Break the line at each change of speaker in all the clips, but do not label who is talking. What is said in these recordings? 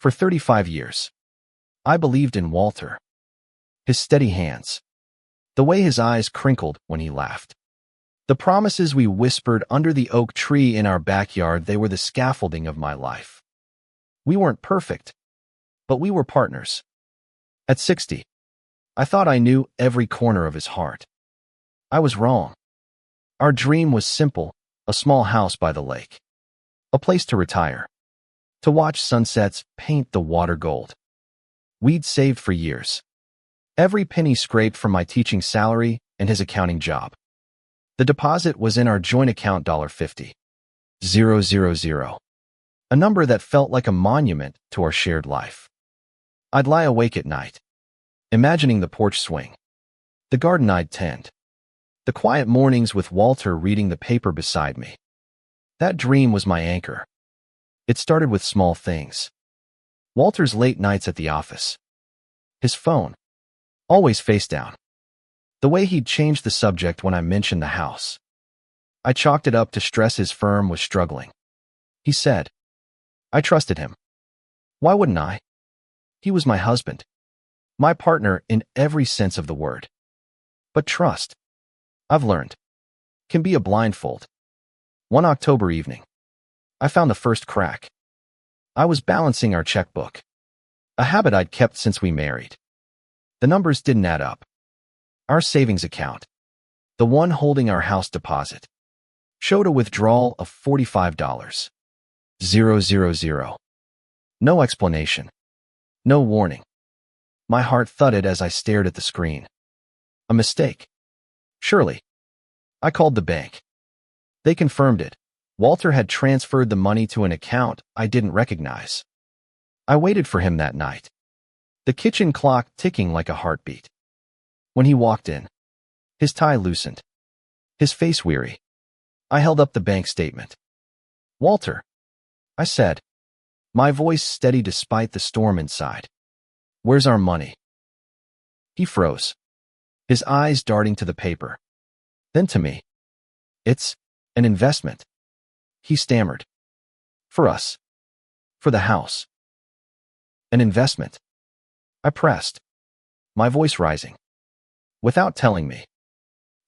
For 35 years, I believed in Walter. His steady hands. The way his eyes crinkled when he laughed. The promises we whispered under the oak tree in our backyard, they were the scaffolding of my life. We weren't perfect, but we were partners. At 60, I thought I knew every corner of his heart. I was wrong. Our dream was simple, a small house by the lake. A place to retire. To watch sunsets paint the water gold. We'd saved for years. Every penny scraped from my teaching salary and his accounting job. The deposit was in our joint account, $50,000. A number that felt like a monument to our shared life. I'd lie awake at night, imagining the porch swing, the garden I'd tend, the quiet mornings with Walter reading the paper beside me. That dream was my anchor. It started with small things. Walter's late nights at the office. His phone, always face down. The way he'd change the subject when I mentioned the house. I chalked it up to stress his firm was struggling. He said, I trusted him. Why wouldn't I? He was my husband. My partner in every sense of the word. But trust, I've learned, can be a blindfold. One October evening, I found the first crack. I was balancing our checkbook. A habit I'd kept since we married. The numbers didn't add up. Our savings account, the one holding our house deposit, showed a withdrawal of $45,000. No explanation. No warning. My heart thudded as I stared at the screen. A mistake. Surely. I called the bank. They confirmed it. Walter had transferred the money to an account I didn't recognize. I waited for him that night. The kitchen clock ticking like a heartbeat. When he walked in, his tie loosened, his face weary. I held up the bank statement. Walter, I said, my voice steady despite the storm inside. Where's our money? He froze, his eyes darting to the paper, then to me. It's an investment, he stammered. For us. For the house. An investment. I pressed, my voice rising. Without telling me.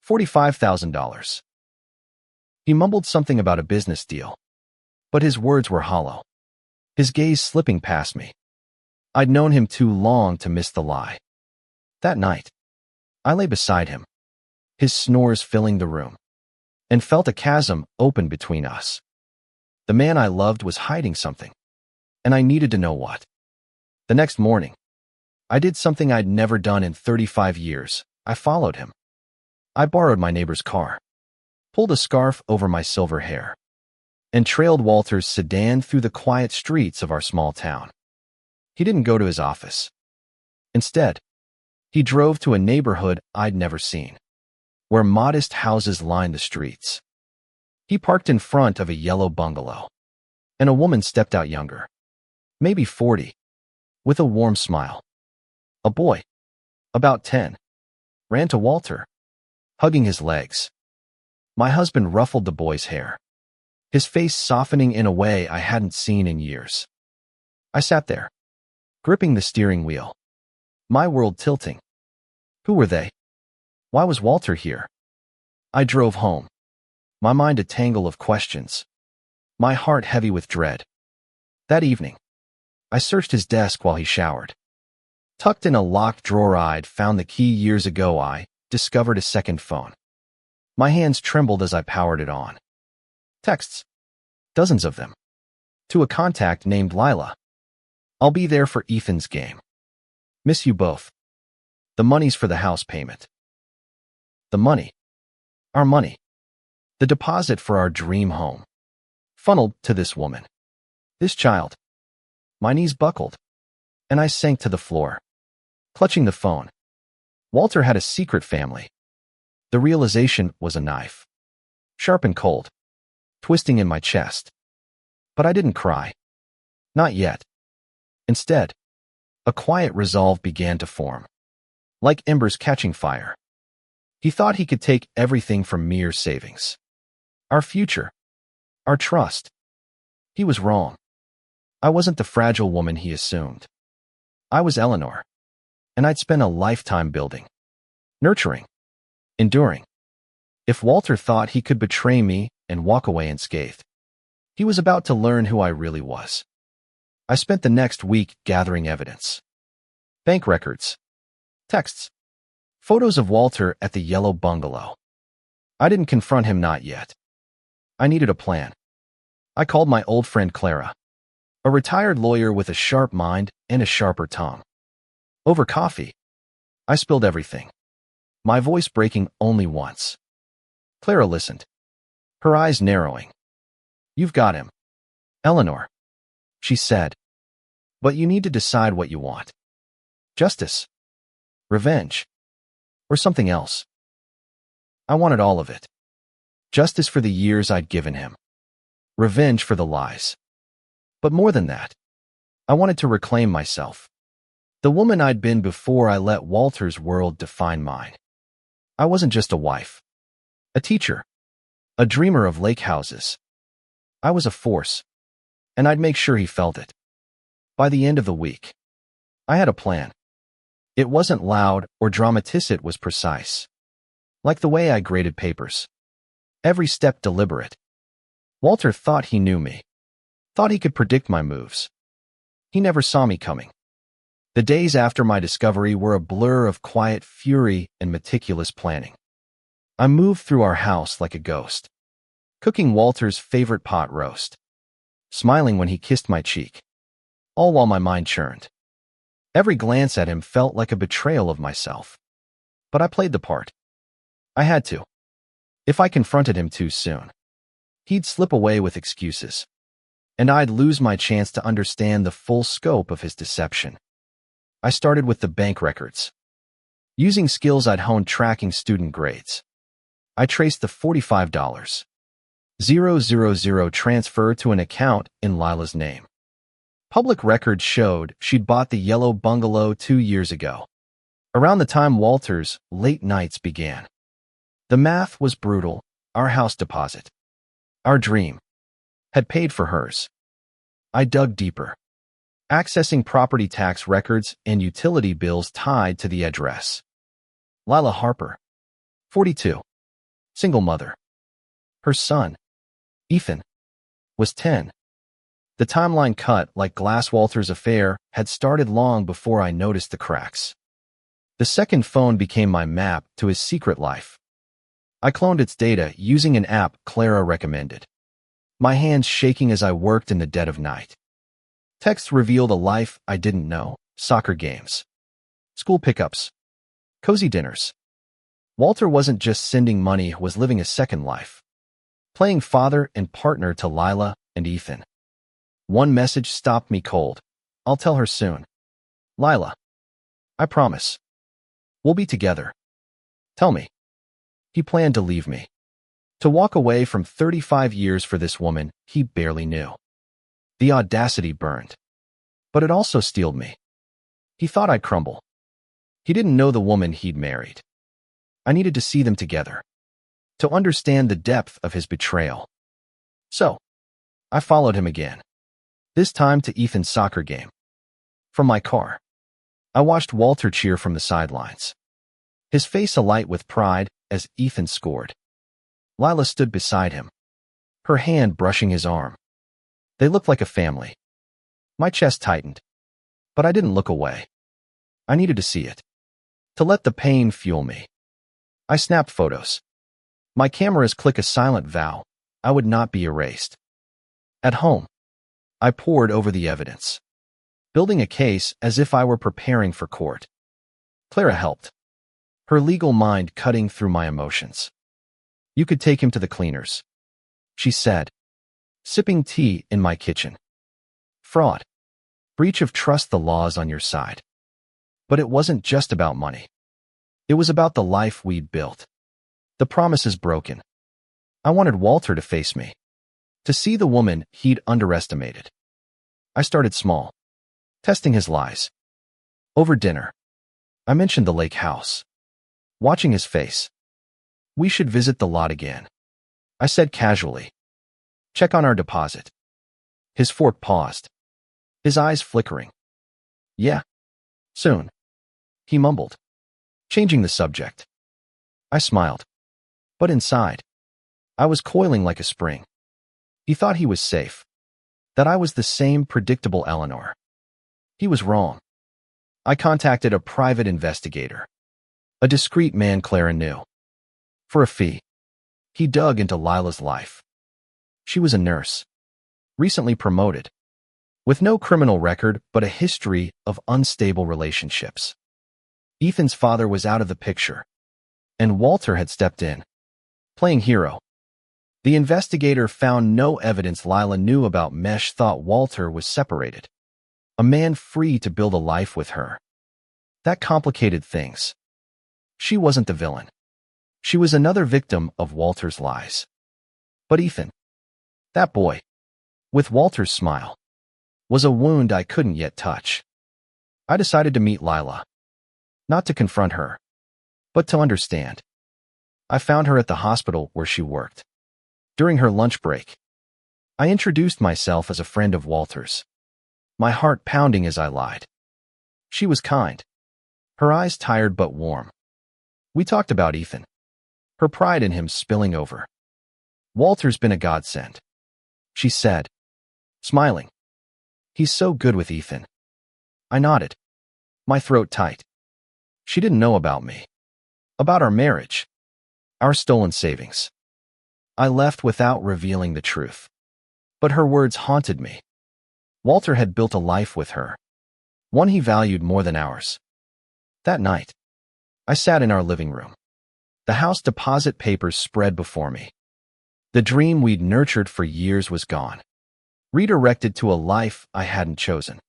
$45,000. He mumbled something about a business deal, but his words were hollow, his gaze slipping past me. I'd known him too long to miss the lie. That night, I lay beside him, his snores filling the room, and felt a chasm open between us. The man I loved was hiding something, and I needed to know what. The next morning, I did something I'd never done in 35 years. I followed him. I borrowed my neighbor's car, pulled a scarf over my silver hair, and trailed Walter's sedan through the quiet streets of our small town. He didn't go to his office. Instead, he drove to a neighborhood I'd never seen, where modest houses lined the streets. He parked in front of a yellow bungalow, and a woman stepped out younger, maybe 40, with a warm smile. A boy, about 10, ran to Walter, hugging his legs. My husband ruffled the boy's hair, his face softening in a way I hadn't seen in years. I sat there, gripping the steering wheel, my world tilting. Who were they? Why was Walter here? I drove home, my mind a tangle of questions, my heart heavy with dread. That evening, I searched his desk while he showered. Tucked in a locked drawer I'd found the key years ago, I discovered a second phone. My hands trembled as I powered it on. Texts. Dozens of them. To a contact named Lila. I'll be there for Ethan's game. Miss you both. The money's for the house payment. The money. Our money. The deposit for our dream home. Funneled to this woman. This child. My knees buckled, and I sank to the floor, clutching the phone. Walter had a secret family. The realization was a knife, sharp and cold, twisting in my chest. But I didn't cry. Not yet. Instead, a quiet resolve began to form, like embers catching fire. He thought he could take everything from mere savings. Our future. Our trust. He was wrong. I wasn't the fragile woman he assumed. I was Eleanor, and I'd spent a lifetime building, nurturing, enduring. If Walter thought he could betray me and walk away unscathed, he was about to learn who I really was. I spent the next week gathering evidence. Bank records, texts, photos of Walter at the yellow bungalow. I didn't confront him, not yet. I needed a plan. I called my old friend Clara, a retired lawyer with a sharp mind and a sharper tongue. Over coffee, I spilled everything, my voice breaking only once. Clara listened, her eyes narrowing. "You've got him, Eleanor," she said. "But you need to decide what you want. Justice, revenge, or something else." I wanted all of it. Justice for the years I'd given him. Revenge for the lies. But more than that, I wanted to reclaim myself. The woman I'd been before I let Walter's world define mine. I wasn't just a wife, a teacher, a dreamer of lake houses. I was a force, and I'd make sure he felt it. By the end of the week, I had a plan. It wasn't loud or dramatic, it was precise. Like the way I graded papers. Every step deliberate. Walter thought he knew me, thought he could predict my moves. He never saw me coming. The days after my discovery were a blur of quiet fury and meticulous planning. I moved through our house like a ghost, cooking Walter's favorite pot roast, smiling when he kissed my cheek, all while my mind churned. Every glance at him felt like a betrayal of myself. But I played the part. I had to. If I confronted him too soon, he'd slip away with excuses, and I'd lose my chance to understand the full scope of his deception. I started with the bank records. Using skills I'd honed tracking student grades, I traced the $45,000 transfer to an account in Lila's name. Public records showed she'd bought the yellow bungalow 2 years ago, around the time Walter's late nights began. The math was brutal. Our house deposit, our dream, had paid for hers. I dug deeper, accessing property tax records and utility bills tied to the address. Lila Harper, 42, single mother. Her son, Ethan, was 10. The timeline cut like glass. Walter's affair had started long before I noticed the cracks. The second phone became my map to his secret life. I cloned its data using an app Clara recommended, my hands shaking as I worked in the dead of night. Texts revealed a life I didn't know: soccer games, school pickups, cozy dinners. Walter wasn't just sending money, he was living a second life, playing father and partner to Lila and Ethan. One message stopped me cold. "I'll tell her soon. Lila, I promise. We'll be together. Tell me." He planned to leave me, to walk away from 35 years for this woman he barely knew. The audacity burned, but it also steeled me. He thought I'd crumble. He didn't know the woman he'd married. I needed to see them together, to understand the depth of his betrayal. So, I followed him again, this time to Ethan's soccer game. From my car, I watched Walter cheer from the sidelines, his face alight with pride as Ethan scored. Lila stood beside him, her hand brushing his arm. They looked like a family. My chest tightened, but I didn't look away. I needed to see it, to let the pain fuel me. I snapped photos. My cameras click a silent vow: I would not be erased. At home, I pored over the evidence, building a case as if I were preparing for court. Clara helped, her legal mind cutting through my emotions. "You could take him to the cleaners," she said, sipping tea in my kitchen. "Fraud, breach of trust, the law's on your side." But it wasn't just about money. It was about the life we'd built, the promises broken. I wanted Walter to face me, to see the woman he'd underestimated. I started small, testing his lies. Over dinner, I mentioned the lake house, watching his face. "We should visit the lot again," I said casually. "Check on our deposit." His fork paused. his eyes flickering. Yeah, soon, he mumbled, changing the subject. I smiled, but inside, I was coiling like a spring. He thought he was safe, that I was the same predictable Eleanor. He was wrong. I contacted a private investigator, a discreet man Clara knew. For a fee, he dug into Lila's life. She was a nurse, recently promoted, with no criminal record but a history of unstable relationships. Ethan's father was out of the picture, and Walter had stepped in, playing hero. The investigator found no evidence Lila knew about Mesh thought Walter was separated, a man free to build a life with her. That complicated things. She wasn't the villain. She was another victim of Walter's lies. But Ethan, that boy, with Walter's smile, was a wound I couldn't yet touch. I decided to meet Lila, not to confront her, but to understand. I found her at the hospital where she worked. During her lunch break, I introduced myself as a friend of Walter's, my heart pounding as I lied. She was kind, her eyes tired but warm. We talked about Ethan, her pride in him spilling over. Walter's been a godsend, she said, smiling. He's so good with Ethan. I nodded, my throat tight. She didn't know about me, about our marriage, our stolen savings. I left without revealing the truth. But her words haunted me. Walter had built a life with her, one he valued more than ours. That night, I sat in our living room. The house deposit papers spread before me. The dream we'd nurtured for years was gone, redirected to a life I hadn't chosen.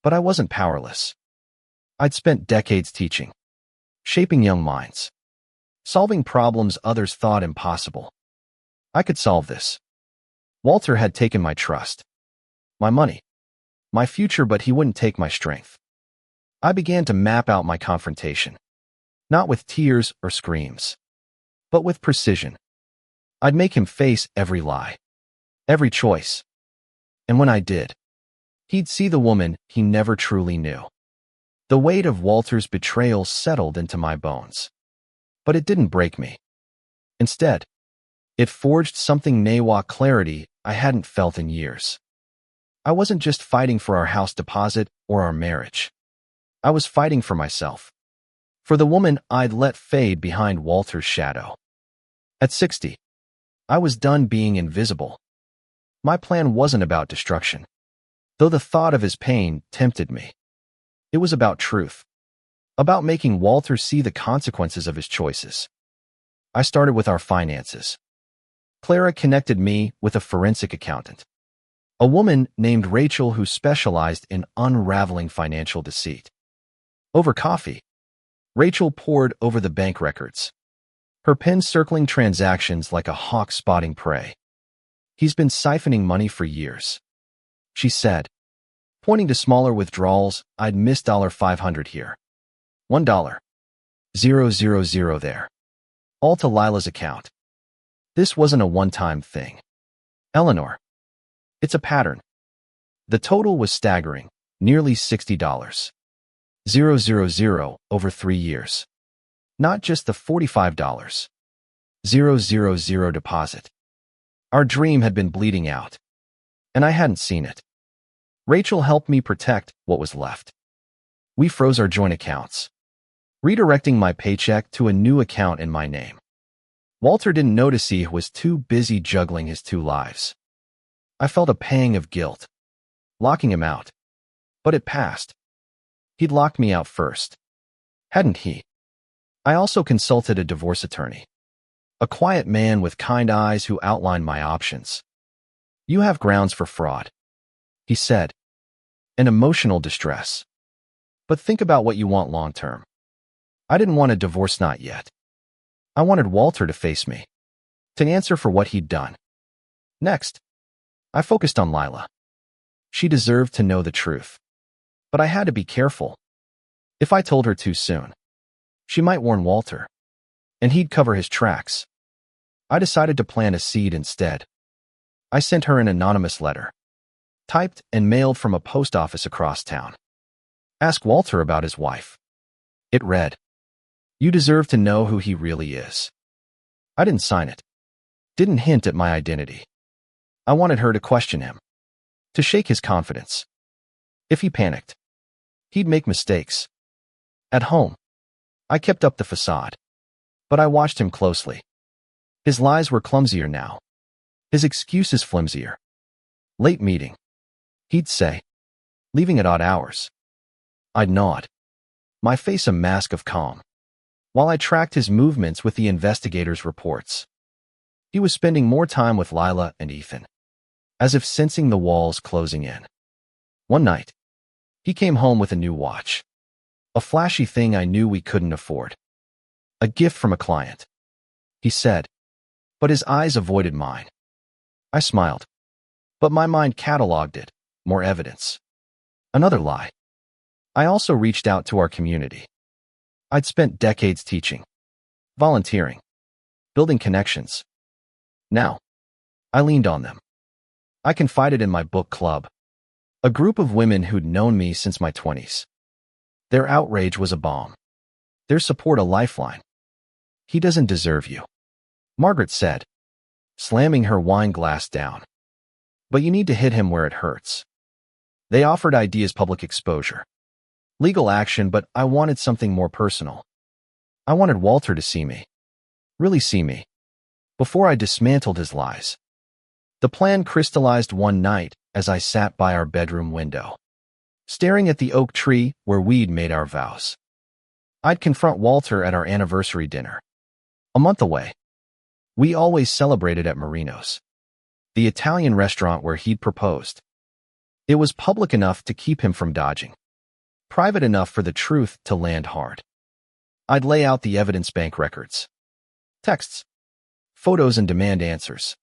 But I wasn't powerless. I'd spent decades teaching, shaping young minds, solving problems others thought impossible. I could solve this. Walter had taken my trust, my money, my future, but he wouldn't take my strength. I began to map out my confrontation, not with tears or screams, but with precision. I'd make him face every lie, every choice. And when I did, he'd see the woman he never truly knew. The weight of Walter's betrayal settled into my bones. But it didn't break me. Instead, it forged something clarity I hadn't felt in years. I wasn't just fighting for our house deposit or our marriage. I was fighting for myself, for the woman I'd let fade behind Walter's shadow. At 60, I was done being invisible. My plan wasn't about destruction, though the thought of his pain tempted me. It was about truth, about making Walter see the consequences of his choices. I started with our finances. Clara connected me with a forensic accountant, a woman named Rachel who specialized in unraveling financial deceit. Over coffee, Rachel pored over the bank records, her pen circling transactions like a hawk spotting prey. He's been siphoning money for years, she said, pointing to smaller withdrawals. I'd missed $500 here, $1,000 there, all to Lila's account. This wasn't a one-time thing, Eleanor. It's a pattern. The total was staggering, nearly $60. Over 3 years. Not just the $45. Deposit. Our dream had been bleeding out, and I hadn't seen it. Rachel helped me protect what was left. We froze our joint accounts, redirecting my paycheck to a new account in my name. Walter didn't notice he was too busy juggling his 2 lives. I felt a pang of guilt, locking him out. But it passed. He'd locked me out first, hadn't he? I also consulted a divorce attorney, a quiet man with kind eyes who outlined my options. You have grounds for fraud, he said, and emotional distress. But think about what you want long term. I didn't want a divorce, not yet. I wanted Walter to face me, to answer for what he'd done. Next, I focused on Lila. She deserved to know the truth. But I had to be careful. If I told her too soon, she might warn Walter, and he'd cover his tracks. I decided to plant a seed instead. I sent her an anonymous letter, typed and mailed from a post office across town. Ask Walter about his wife. It read, "You deserve to know who he really is." I didn't sign it. Didn't hint at my identity. I wanted her to question him, to shake his confidence. If he panicked, he'd make mistakes. At home, I kept up the facade, but I watched him closely. His lies were clumsier now. His excuses flimsier. Late meeting, he'd say, leaving at odd hours. I'd nod, my face a mask of calm, while I tracked his movements with the investigators' reports. He was spending more time with Lila and Ethan, as if sensing the walls closing in. One night, he came home with a new watch, a flashy thing I knew we couldn't afford. A gift from a client, he said, but his eyes avoided mine. I smiled, but my mind cataloged it, more evidence. Another lie. I also reached out to our community. I'd spent decades teaching, volunteering, building connections. Now, I leaned on them. I confided in my book club, a group of women who'd known me since my 20s. Their outrage was a balm, their support a lifeline. "He doesn't deserve you," Margaret said, slamming her wine glass down. "But you need to hit him where it hurts." They offered ideas: public exposure, legal action, but I wanted something more personal. I wanted Walter to see me, really see me, before I dismantled his lies. The plan crystallized one night as I sat by our bedroom window, staring at the oak tree where we'd made our vows. I'd confront Walter at our anniversary dinner, a month away. We always celebrated at Marino's, the Italian restaurant where he'd proposed. It was public enough to keep him from dodging, private enough for the truth to land hard. I'd lay out the evidence: bank records, texts, photos, and demand answers.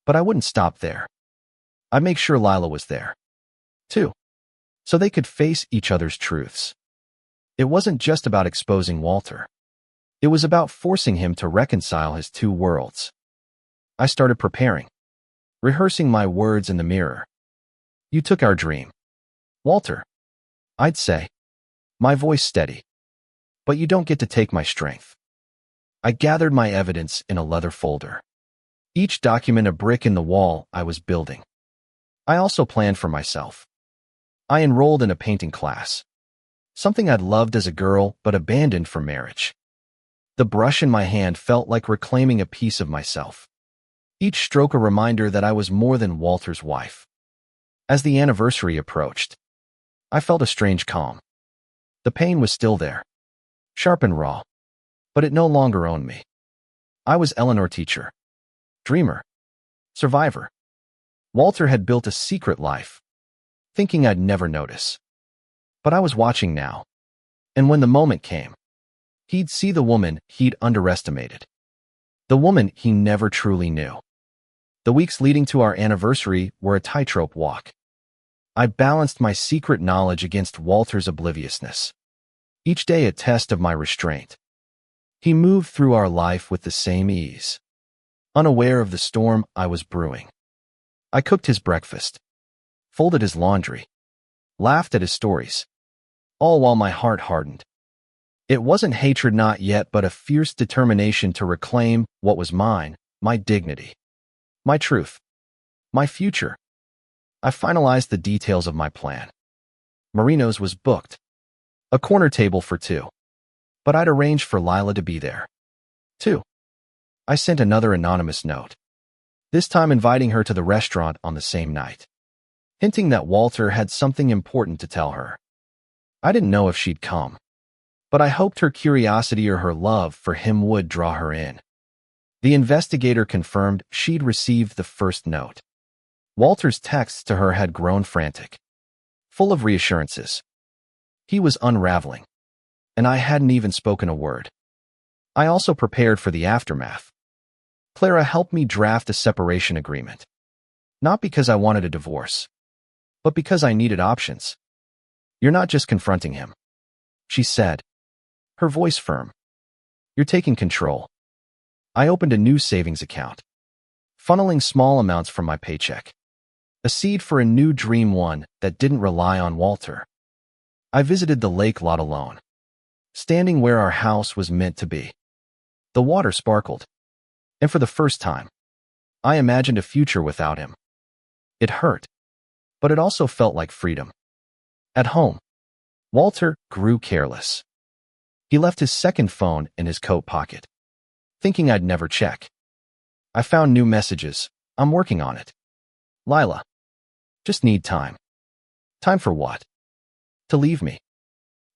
But I wouldn't stop there. I'd make sure Lila was there, too, so they could face each other's truths. It wasn't just about exposing Walter. It was about forcing him to reconcile his two worlds. I started preparing, rehearsing my words in the mirror. "You took our dream, Walter," I'd say, my voice steady. "But you don't get to take my strength." I gathered my evidence in a leather folder, each document a brick in the wall I was building. I also planned for myself. I enrolled in a painting class, something I'd loved as a girl but abandoned for marriage. The brush in my hand felt like reclaiming a piece of myself, each stroke a reminder that I was more than Walter's wife. As the anniversary approached, I felt a strange calm. The pain was still there, sharp and raw, but it no longer owned me. I was Eleanor, teacher, dreamer, survivor. Walter had built a secret life, thinking I'd never notice. But I was watching now, and when the moment came, he'd see the woman he'd underestimated, the woman he never truly knew. The weeks leading to our anniversary were a tightrope walk. I balanced my secret knowledge against Walter's obliviousness, each day a test of my restraint. He moved through our life with the same ease, unaware of the storm I was brewing. I cooked his breakfast, folded his laundry, laughed at his stories, all while my heart hardened. It wasn't hatred, not yet, but a fierce determination to reclaim what was mine: my dignity, my truth, my future. I finalized the details of my plan. Marino's was booked, a corner table for two, but I'd arranged for Lila to be there, too. I sent another anonymous note, this time inviting her to the restaurant on the same night, hinting that Walter had something important to tell her. I didn't know if she'd come, but I hoped her curiosity or her love for him would draw her in. The investigator confirmed she'd received the first note. Walter's texts to her had grown frantic, full of reassurances. He was unraveling, and I hadn't even spoken a word. I also prepared for the aftermath. Clara helped me draft a separation agreement, not because I wanted a divorce, but because I needed options. "You're not just confronting him," she said, her voice firm. "You're taking control." I opened a new savings account, funneling small amounts from my paycheck. a seed for a new dream, one that didn't rely on Walter. I visited the lake lot alone, standing where our house was meant to be. The water sparkled, and for the first time, I imagined a future without him. It hurt, but it also felt like freedom. At home, Walter grew careless. He left his second phone in his coat pocket, thinking I'd never check. I found new messages. I'm working on it. Lila. Just need time. Time for what? To leave me.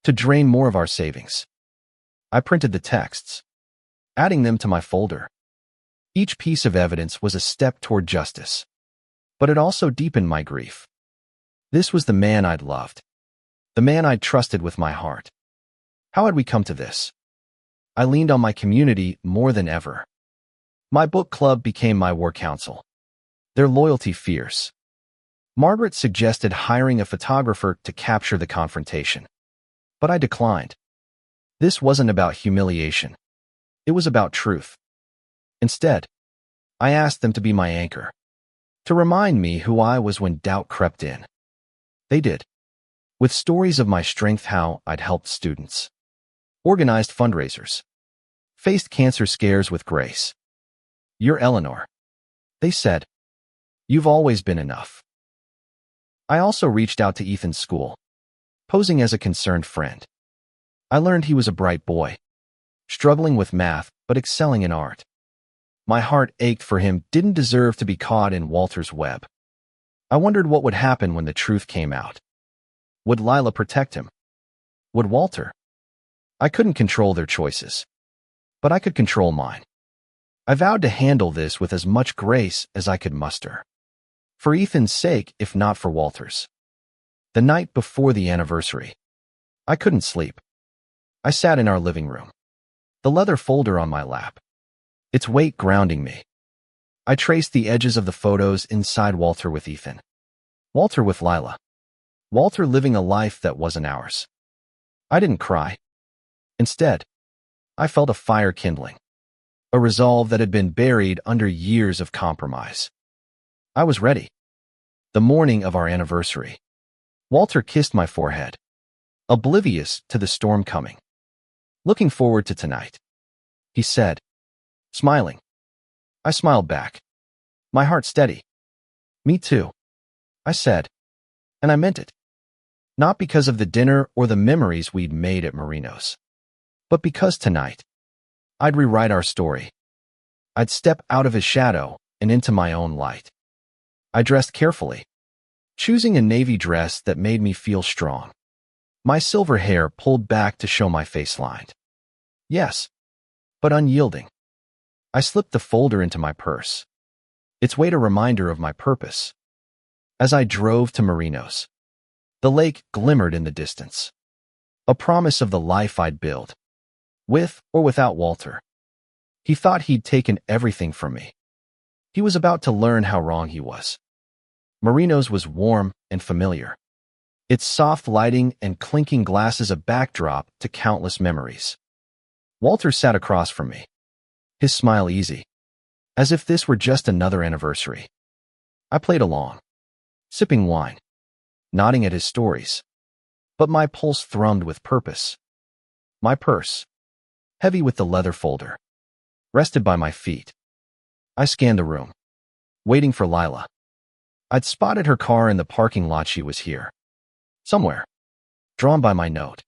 To drain more of our savings. I printed the texts, adding them to my folder. Each piece of evidence was a step toward justice, but it also deepened my grief. This was the man I'd loved, the man I'd trusted with my heart. How had we come to this? I leaned on my community more than ever. My book club became my war council, their loyalty fierce. Margaret suggested hiring a photographer to capture the confrontation, but I declined. This wasn't about humiliation. It was about truth. Instead, I asked them to be my anchor, to remind me who I was when doubt crept in. They did, with stories of my strength, how I'd helped students, organized fundraisers, faced cancer scares with grace. You're Eleanor, they said. You've always been enough. I also reached out to Ethan's school, posing as a concerned friend. I learned he was a bright boy, struggling with math but excelling in art. My heart ached for him, didn't deserve to be caught in Walter's web. I wondered what would happen when the truth came out. Would Lila protect him? Would Walter? I couldn't control their choices, but I could control mine. I vowed to handle this with as much grace as I could muster. For Ethan's sake, if not for Walter's. The night before the anniversary, I couldn't sleep. I sat in our living room, the leather folder on my lap, its weight grounding me. I traced the edges of the photos inside Walter with Ethan, Walter with Lila, Walter living a life that wasn't ours. I didn't cry. Instead, I felt a fire kindling, a resolve that had been buried under years of compromise. I was ready. The morning of our anniversary, Walter kissed my forehead, oblivious to the storm coming. Looking forward to tonight, he said, smiling. I smiled back, my heart steady. Me too, I said, and I meant it. Not because of the dinner or the memories we'd made at Marino's, but because tonight, I'd rewrite our story. I'd step out of his shadow and into my own light. I dressed carefully, choosing a navy dress that made me feel strong. My silver hair pulled back to show my face lined. Yes, but unyielding. I slipped the folder into my purse, its weight a reminder of my purpose. As I drove to Marino's, the lake glimmered in the distance, a promise of the life I'd build, with or without Walter. He thought he'd taken everything from me. He was about to learn how wrong he was. Marino's was warm and familiar, its soft lighting and clinking glasses a backdrop to countless memories. Walter sat across from me, his smile easy, as if this were just another anniversary. I played along, sipping wine, nodding at his stories, but my pulse thrummed with purpose. My purse, heavy with the leather folder, rested by my feet. I scanned the room, waiting for Lila. I'd spotted her car in the parking lot. She was here, somewhere, drawn by my note.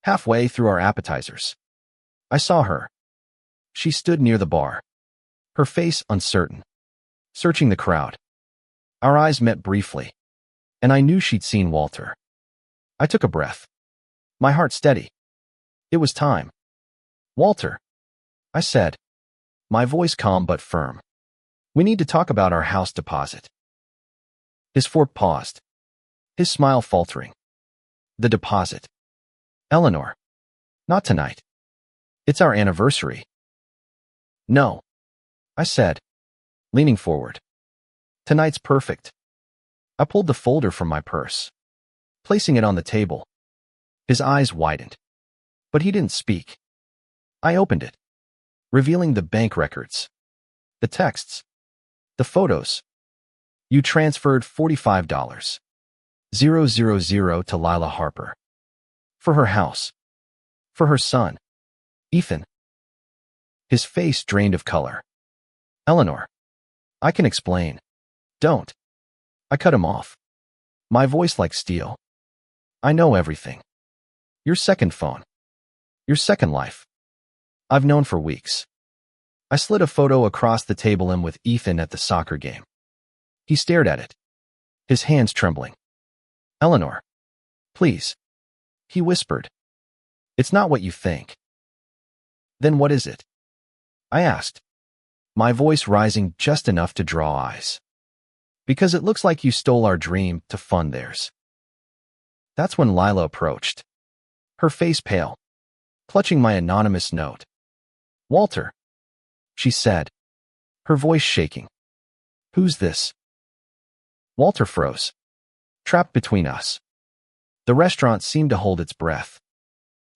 Halfway through our appetizers, I saw her. She stood near the bar, her face uncertain, searching the crowd. Our eyes met briefly, and I knew she'd seen Walter. I took a breath, my heart steady. It was time. Walter, I said, my voice calm but firm. We need to talk about our house deposit. His fork paused, his smile faltering. The deposit. Eleanor, not tonight. It's our anniversary. No, I said, leaning forward. Tonight's perfect. I pulled the folder from my purse, placing it on the table. His eyes widened, but he didn't speak. I opened it, revealing the bank records, the texts, the photos. You transferred $45,000 to Lila Harper. For her house. For her son. Ethan. His face drained of color. Eleanor. I can explain. Don't. I cut him off. My voice like steel. I know everything. Your second phone. Your second life. I've known for weeks. I slid a photo across the table with Ethan at the soccer game. He stared at it, his hands trembling. Eleanor. Please. He whispered. It's not what you think. Then what is it? I asked, my voice rising just enough to draw eyes. Because it looks like you stole our dream to fund theirs. That's when Lila approached, her face pale, clutching my anonymous note. Walter, she said, her voice shaking. Who's this? Walter froze, trapped between us. The restaurant seemed to hold its breath.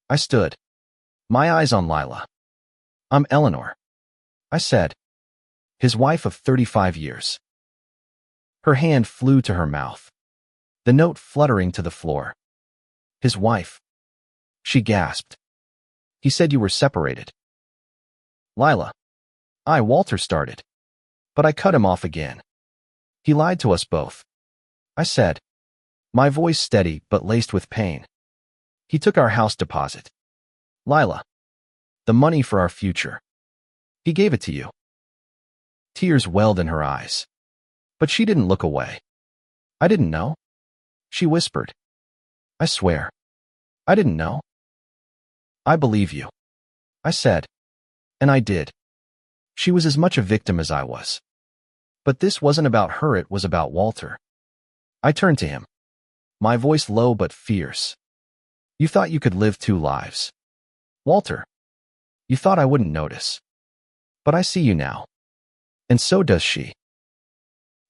I stood, my eyes on Lila. I'm Eleanor, I said, his wife of 35 years. Her hand flew to her mouth, the note fluttering to the floor. His wife. She gasped. He said you were separated. Lila. Walter started. But I cut him off again. He lied to us both. I said, my voice steady but laced with pain. He took our house deposit. Lila. The money for our future. He gave it to you. Tears welled in her eyes. But she didn't look away. I didn't know. She whispered. I swear. I didn't know. I believe you. I said. And I did. She was as much a victim as I was. But this wasn't about her, it was about Walter. I turned to him, my voice low but fierce. You thought you could live two lives. Walter. You thought I wouldn't notice. But I see you now. And so does she.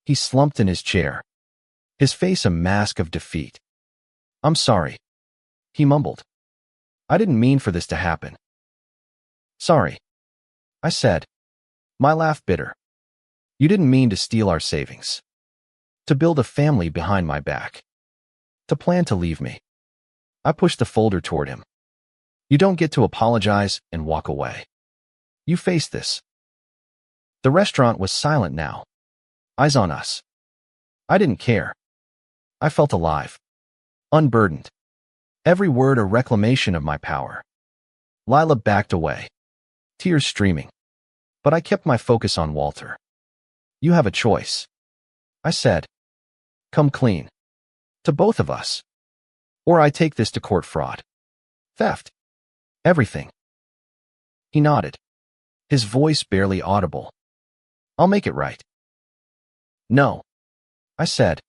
He slumped in his chair, his face a mask of defeat. I'm sorry, he mumbled. I didn't mean for this to happen. Sorry, I said, my laugh bitter. You didn't mean to steal our savings. To build a family behind my back. To plan to leave me. I pushed the folder toward him. You don't get to apologize and walk away. You face this. The restaurant was silent now. Eyes on us. I didn't care. I felt alive. Unburdened. Every word a reclamation of my power. Lila backed away, tears streaming. But I kept my focus on Walter. You have a choice. I said. Come clean. To both of us. Or I take this to court: fraud. Theft. Everything. He nodded, his voice barely audible. I'll make it right. No. I said.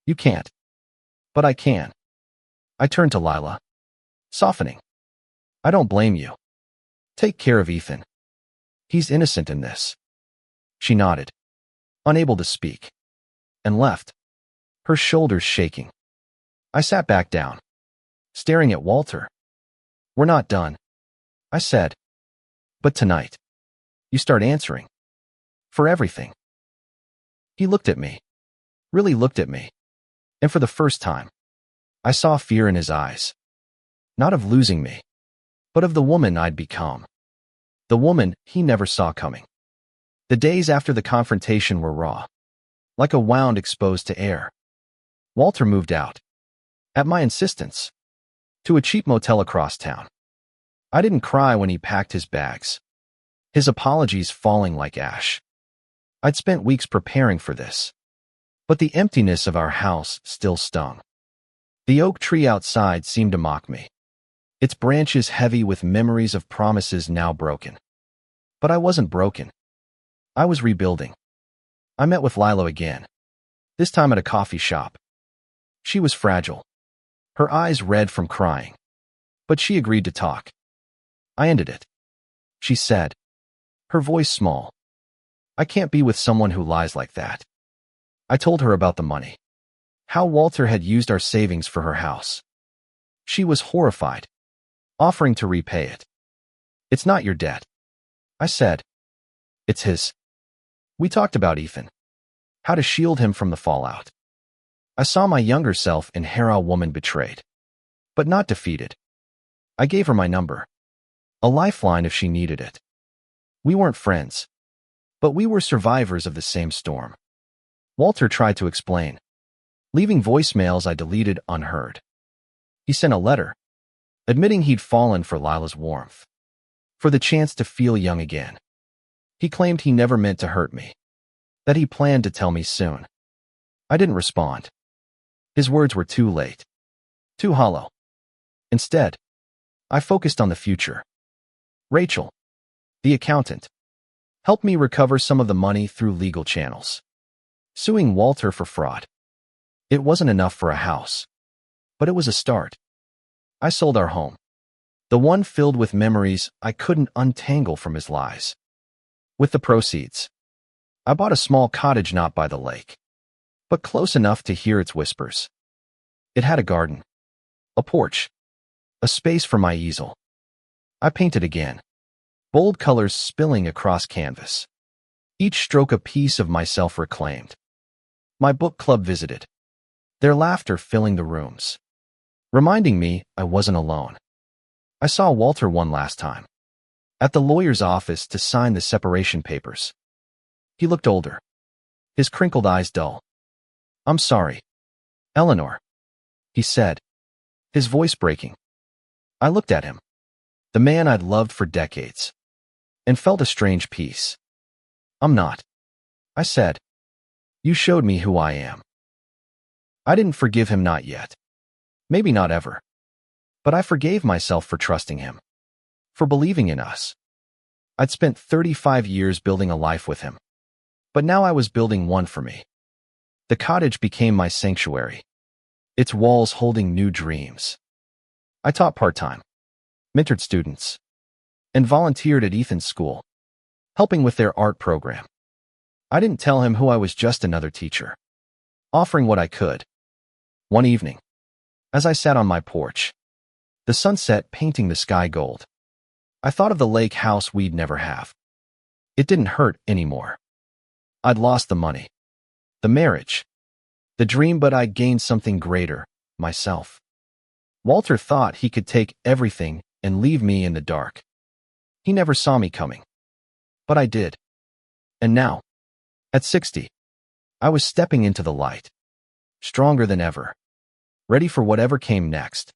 You can't. But I can. I turned to Lila, softening. I don't blame you. Take care of Ethan. He's innocent in this. She nodded, unable to speak, and left, her shoulders shaking. I sat back down, staring at Walter. We're not done, I said. But tonight, you start answering. For everything. He looked at me, really looked at me, and for the first time, I saw fear in his eyes. Not of losing me, but of the woman I'd become. The woman he never saw coming. The days after the confrontation were raw, like a wound exposed to air. Walter moved out, at my insistence, to a cheap motel across town. I didn't cry when he packed his bags, his apologies falling like ash. I'd spent weeks preparing for this, but the emptiness of our house still stung. The oak tree outside seemed to mock me, its branches heavy with memories of promises now broken. But I wasn't broken. I was rebuilding. I met with Lila again, this time at a coffee shop. She was fragile, her eyes red from crying, but she agreed to talk. I ended it. She said, her voice small. I can't be with someone who lies like that. I told her about the money, how Walter had used our savings for her house. She was horrified, offering to repay it. It's not your debt, I said. It's his. We talked about Ethan, how to shield him from the fallout. I saw my younger self in Hera, woman betrayed, but not defeated. I gave her my number, a lifeline if she needed it. We weren't friends, but we were survivors of the same storm. Walter tried to explain, leaving voicemails I deleted unheard. He sent a letter, admitting he'd fallen for Lila's warmth, for the chance to feel young again. He claimed he never meant to hurt me, that he planned to tell me soon. I didn't respond. His words were too late, too hollow. Instead, I focused on the future. Rachel, the accountant, helped me recover some of the money through legal channels. Suing Walter for fraud. It wasn't enough for a house, but it was a start. I sold our home, the one filled with memories I couldn't untangle from his lies. With the proceeds, I bought a small cottage not by the lake, but close enough to hear its whispers. It had a garden, a porch, a space for my easel. I painted again, bold colors spilling across canvas, each stroke a piece of myself reclaimed. My book club visited, their laughter filling the rooms, reminding me I wasn't alone. I saw Walter one last time, at the lawyer's office to sign the separation papers. He looked older, his crinkled eyes dull. "I'm sorry, Eleanor," he said, his voice breaking. I looked at him, the man I'd loved for decades, and felt a strange peace. "I'm not," I said. "You showed me who I am." I didn't forgive him, not yet. Maybe not ever. But I forgave myself for trusting him, for believing in us. I'd spent 35 years building a life with him, but now I was building one for me. The cottage became my sanctuary, its walls holding new dreams. I taught part-time, mentored students, and volunteered at Ethan's school, helping with their art program. I didn't tell him who I was, just another teacher, offering what I could. One evening, as I sat on my porch, the sunset painting the sky gold, I thought of the lake house we'd never have. It didn't hurt anymore. I'd lost the money, the marriage, the dream, but I'd gained something greater, myself. Walter thought he could take everything and leave me in the dark. He never saw me coming, but I did. And now, at 60, I was stepping into the light, stronger than ever, ready for whatever came next.